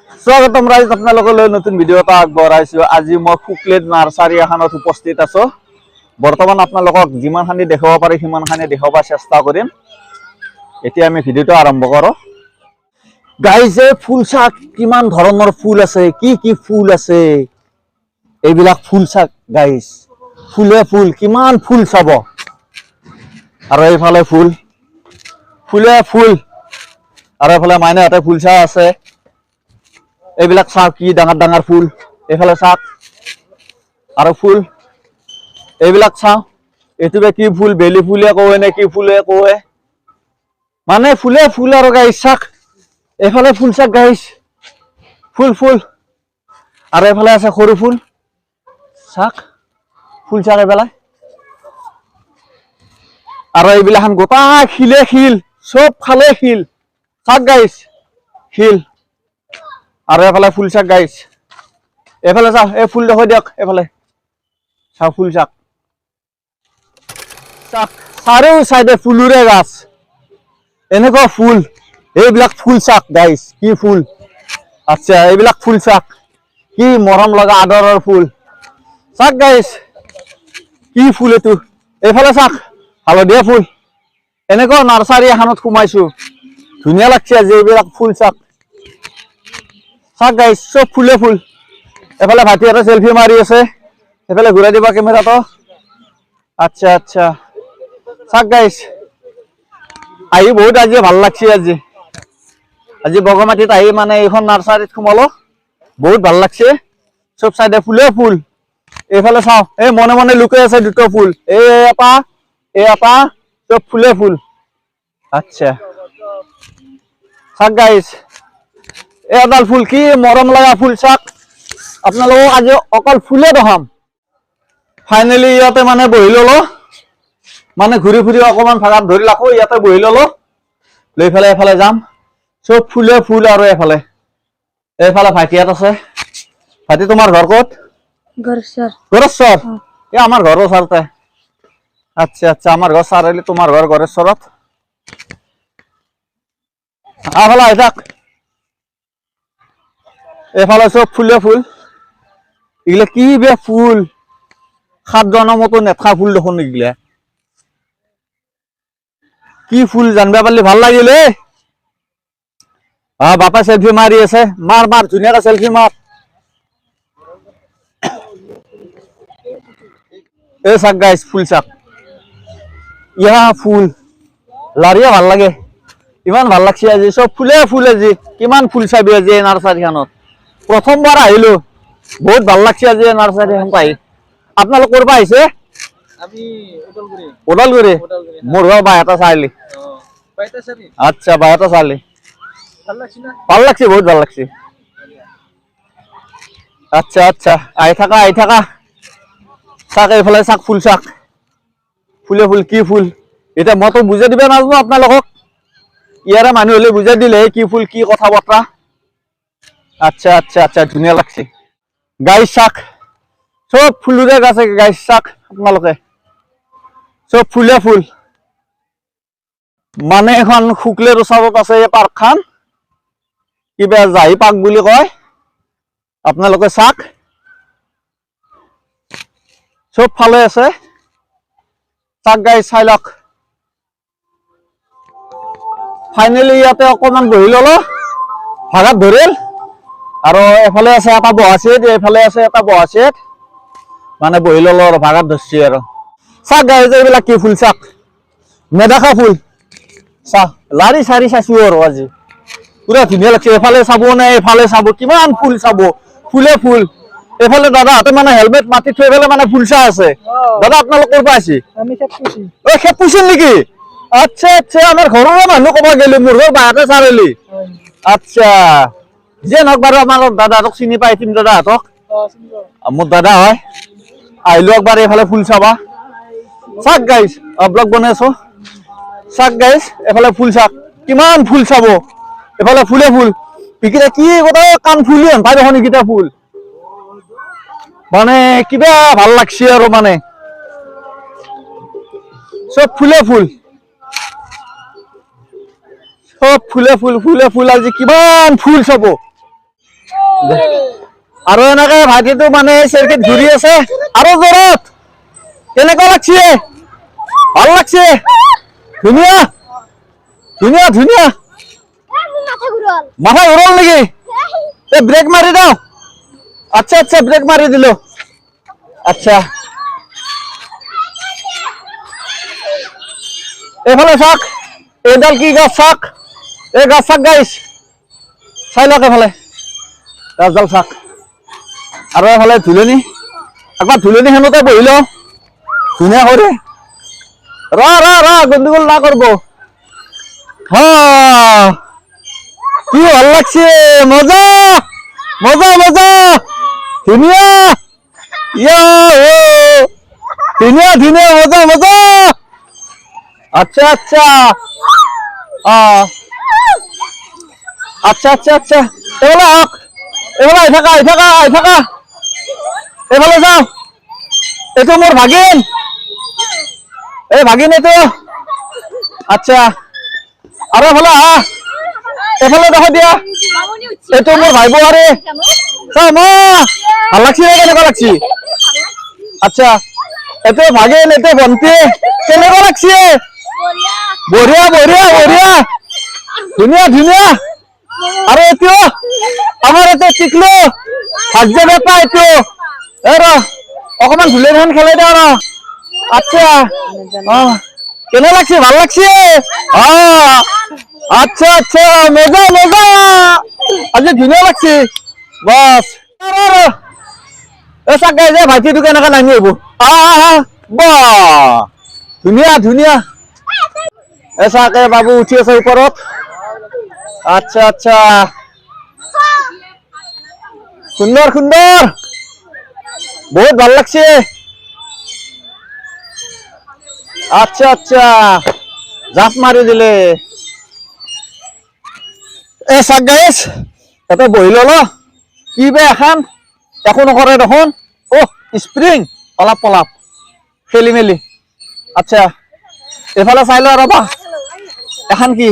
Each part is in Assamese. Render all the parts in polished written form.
স্বাগতম ৰাইজ আপোনালোকলৈ নতুন ভিডিঅ' এটা আগবঢ়াইছো। আজি মই শুক্লেট নাৰ্চাৰী এখনত উপস্থিত আছো। বৰ্তমান আপোনালোকক যিমানখিনি দেখাব পাৰি সিমানখিনি দেখাব চেষ্টা কৰিম। এতিয়া আমি ভিডিঅ'টো আৰম্ভ কৰো। গাইজ এই ফুল চাক কিমান ধৰণৰ ফুল আছে, কি ফুল আছে, এইবিলাক ফুল চাক গাইজ। ফুলে ফুল কিমান ফুল চাব, আৰু এইফালে ফুল ফুলে ফুল, আৰু এইফালে মাইনাহঁতে ফুল চাই আছে। এইবিলাক চাওক কি ডাঙৰ ডাঙৰ ফুল, এইফালে চাওক আৰু ফুল। এইবিলাক চাওঁ, এইটো কি ফুল, বেলি ফুলে কয় নে কি ফুলে কয়, মানে ফুলে ফুল আৰু গাইছ চাওক। এইফালে ফুল চাওক গাইছ, ফুল ফুল, আৰু এইফালে আছে সৰু ফুল চাওক, ফুল চাওক এইফালে। আৰু এইবিলাক গোটা শিলে শিল, চব ফালে শিল চাওক গাইছ, শিল। আৰু এফালে ফুল চাক গাইছ, এইফালে চাওক এই ফুল দেখুৱাই দিয়ক, এইফালে চাওক ফুল চাক চাওক, চাৰিও চাইডে ফুলৰে গাছ, এনেকুৱা ফুল। এইবিলাক ফুল চাক গাইছ, কি ফুল। আচ্ছা এইবিলাক ফুল চাক, কি মৰম লগা আদৰৰ ফুল চাক গাইছ, কি ফুল এইটো। এইফালে চাক হালধীয়া ফুল। এনেকুৱা নাৰ্চাৰী এখনত সোমাইছো, ধুনীয়া লাগছে আজি এইবিলাক ফুল চাক। চাওক গাইছ চব ফুলে ফুল। এফালে ভাইটি এটা সেলফি মাৰি আছে, এফালে ঘূৰাই দিবা কেমেৰাটো। আচ্ছা আচ্ছা চাওক গাইছ, আহি বহুত আজি ভাল লাগছে। আজি বগমাটিত আহি মানে এইখন নাৰ্চাৰীত সোমালো, বহুত ভাল লাগছে। চব চাইডে ফুলে ফুল। এইফালে চাওঁ এই মনে মনে লুকাই আছে দুটো ফুল, এই এটা চব ফুলে ফুল। আচ্ছা চাওক গাইছ, এডাল ফুল কি মৰম লগা ফুল চাওক। আপোনালোকক আজি অকল ফুলে দেখাম। ফাইনেলি ইয়াতে মানে বহি ললো, মানে ঘূৰি ফুৰি অকমান ভাগাত ধৰি ৰাখো, ইয়াতে বহি ললো, লৈ পেলাই এফালে যাম। চব ফুলে ফুল। আৰু এইফালে ভাইটিহঁত আছে। ভাইটি তোমাৰ ঘৰ ক'ত? গড়েশ্বৰ। এই আমাৰ ঘৰৰ ওচৰতে। আচ্ছা আচ্ছা আমাৰ ঘৰ চাৰিআলি, তোমাৰ ঘৰ গড়েশ্বৰত। এইফালে আহি থাক, এইফালে চব ফুলে ফুল। এইগিলা কি বে ফুল, 7 জনমতো নেথা ফুল দেখোন এইগিলা। কি ফুল জানিবা পাৰিলে ভাল লাগিল। বাপা সেলফি মাৰি আছে, মাৰ মাৰ ধুনীয়াকে সেলফি মাৰ। এই চাক গাইছ ফুল চাক, ইয়া ফুল লাৰিয়ে ভাল লাগে, ইমান ভাল লাগছে আজি। চব ফুলে ফুল আজি, কিমান ফুল চাবি আজি এই নাৰ্চাৰীখনত। প্ৰথমবাৰ আহিলো, বহুত ভাল লাগছে আজি নাৰ্চাৰীখন পাই। আপোনালোক ক'ৰ পৰা আহিছে? ওদালগুৰি। মোৰ ঘৰ বাইহাটা চাৰিআলি। আচ্ছা বাইহাটা চাৰিআলি। ভাল লাগছে, বহুত ভাল লাগছে। আচ্ছা আচ্ছা আহি থাকা চাক, এইফালে চাক ফুল চাক, ফুলে ফুল কি ফুল। এতিয়া মইতো বুজাই দিব নাজানো আপোনালোকক, ইয়াৰে মানুহ হলে বুজাই দিলে কি ফুল কি কথা বতৰা। আচ্ছা আচ্ছা আচ্ছা ধুনীয়া লাগছে গাইছ চাক, চব ফুলৰে গাছ গাইছ চাক। আপোনালোকে চব ফুলে ফুল, মানে এখন শুক্লেৰ ওচৰত আছে এই পাৰ্কখন, কিবা জাহি পাৰ্ক বুলি কয়। আপোনালোকে চাক চব ফালে আছে, চাক গাইছ চাই লওক। ফাইনেলি ইয়াতে অকমান বহি ললো, ভাগাত ধৰিল। আৰু এফালে আছে এটা বহা চিট, এইফালে আছে এটা বহা চিট, মানে বহি ললো আৰু ভাগাত ধৰছি। আৰু চাক গাইছ এইবিলাক কি ফুল চাক, নেদেখা ফুল চাক, লাৰি চাৰি চাইছো আৰু আজি পুৰা ধুনীয়া লাগছে। এফালে চাব নে এইফালে চাব, কিমান ফুল চাব, ফুলে ফুল। এইফালে দাদাহঁতে মানে হেলমেট মাতি থৈ পেলাই মানে ফুল চাই আছে। দাদা আপোনালোক ক'ৰ পৰা আহিছে? খেপুছিল নেকি? আচ্ছা আচ্ছা আমাৰ ঘৰৰে মানুহ ক'ব গেলি, মোৰ ঘৰ বাইহাটা চাৰিআলি। আচ্ছা যে নহওক বাৰু, আমাৰ দাদাহঁতক চিনি পাই তিন দাদাহঁতক, মোৰ দাদা হয়। আহিলো একবাৰ এইফালে ফুল চাবা। চাক গাইছ ব্লগ বনাই আছো, চাক গাইছ এফালে ফুল চাক, কিমান ফুল চাব। এফালে ফুলে ফুল, ইকেইটা কি গোটেই কাণ ফুলি হেন পাই দেখোন এইকেইটা ফুল, মানে কিবা ভাল লাগছে আৰু। মানে চব ফুলে ফুল, চব ফুলে ফুল, ফুলে ফুল। আজি কিমান ফুল চাব, আৰু এনেকে ভাইটিটো মানে চেৰকিত ঘূৰি আছে আৰু জোৰত কেনেকুৱা লাগছে ভাল লাগছে ধুনীয়া ধুনীয়া ধুনীয়া মাথা ঘূৰল নেকি এই ব্ৰেক মাৰি দাও আচ্ছা আচ্ছা ব্ৰেক মাৰি দিলো আচ্ছা এইফালে চাক এইডাল কি গাছ চাক এই গাছ চাক গাইছ চাই লওক এফালে গাছডাল চাক আৰু এফালে ধুলনি একবাৰ ধুলনি সেনতে বহি লওঁ ধুনীয়া কৰি ৰ গণ্ডগোল না করব হ্যাঁ কি ভাল লাগছে মজা মজা মজা ধুনীয়া ইয়া ধুনীয়া ধুনীয়া মজা মজা আচ্ছা আচ্ছা আচ্ছা আচ্ছা আচ্ছা এগুলো হক এগুলো আই থাকা এফালে যাও এইটো মোর ভাগিন এই ভাগিন এইটো আচ্ছা আৰু এফালে এফালে দেখো দিয়া এইটো মোৰ ভাই বোৱাৰী চাও মা ভাল লাগছি কেনেকুৱা লাগছি আচ্ছা এইটো ভাগিন এইটো ভন্টি কেনেকুৱা লাগছি বঢ়িয়া বঢ়িয়া বঢ়িয়া ধুনীয়া ধুনীয়া আৰু এইটো আমাৰ এইটো টিকলো ভাগ্য বেপা এইটো এই ৰ অকমান ধুলে ধান খেলাই দাও ৰ আচ্ছা কেনে লাগছে ভাল লাগছে আচ্ছা আচ্ছা মজা মজা আজি ধুনীয়া লাগছে বাস এই চাক গাই যে ভাইটিটো কেনেকে নামি আহিব বা ধুনীয়া ধুনীয়া এই চাকে বাবু উঠি আছে ওপৰত আচ্ছা আচ্ছা সুন্দর সুন্দর বহুত ভাল লাগছে আচ্ছা আচ্ছা জাপ মারি দিলে এ চাক গাইছ তাতে বহি লল কি বে এখন একো নকৰে দেখোন স্প্ৰিং পলাপ পলাপ খেলি মেলি আচ্ছা এফালে চাই ল ৰবা এখন কি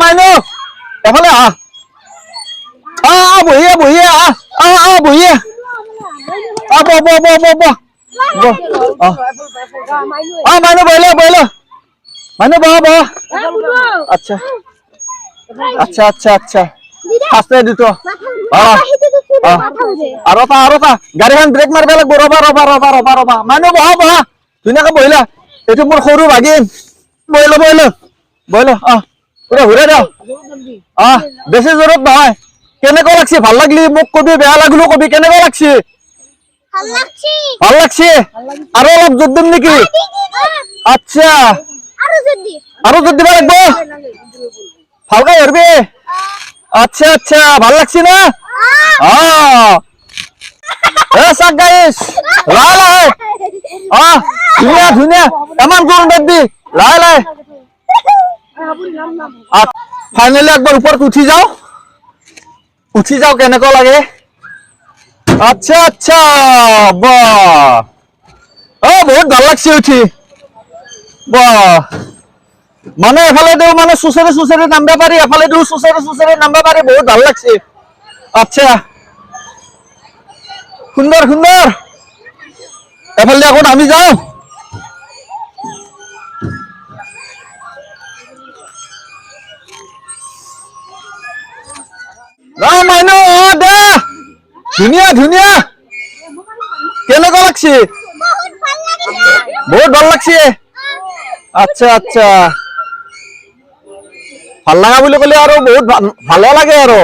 মাইনু এফালে বহিয়ে বহিয়ে বহিয়ে মাইনু বহিলে বহিলে মাইনু বহ আচ্ছা আচ্ছা আচ্ছা আচ্ছা আস্তে দিত আৰু তা গাড়ীখন ব্ৰেক মাৰিব লাগিব ৰবা মাইনু বহা ধুনীয়াকে বহিলা এইটো মোৰ সৰু ভাগিন বহিলো পুৰা ঘূৰাই দিওঁ বেছি জোৰত নহয় কেনেকুৱা লাগছে ভাল লাগলি মোক কবি বেয়া লাগলো কবি কেনেকুৱা লাগছে ভাল লাগছে আৰু অলপ জোৰ দিম নেকি আচ্ছা আৰু জোৰ দিব লাগিব ভালকে ধৰবি আচ্ছা আচ্ছা ভাল লাগছে না চাক গাইছ লাহে ধুনীয়া ধুনীয়া এমান জোৰ দিবি লাহে ফাইনালি একবাৰ উপৰ উঠি যাও কেনেকুৱা লাগে আচ্ছা আচ্ছা বাহ বহুত ভাল লাগছে উঠি বাহ মানে এফালে দিও মানে সুচেৰে নামবা পাৰি এফালে দিও সুচেৰে নামবা পাৰি বহুত ভাল লাগছে আচ্ছা সুন্দৰ সুন্দৰ এফালে এখন আমি যাও মাইনু দে ধুনীয়া ধুনীয়া কেনেকুৱা লাগছে বহুত ভাল লাগছে আচ্ছা আচ্ছা ভাল লাগা বুলি কলে আৰু বহুত ভালো লাগে আৰু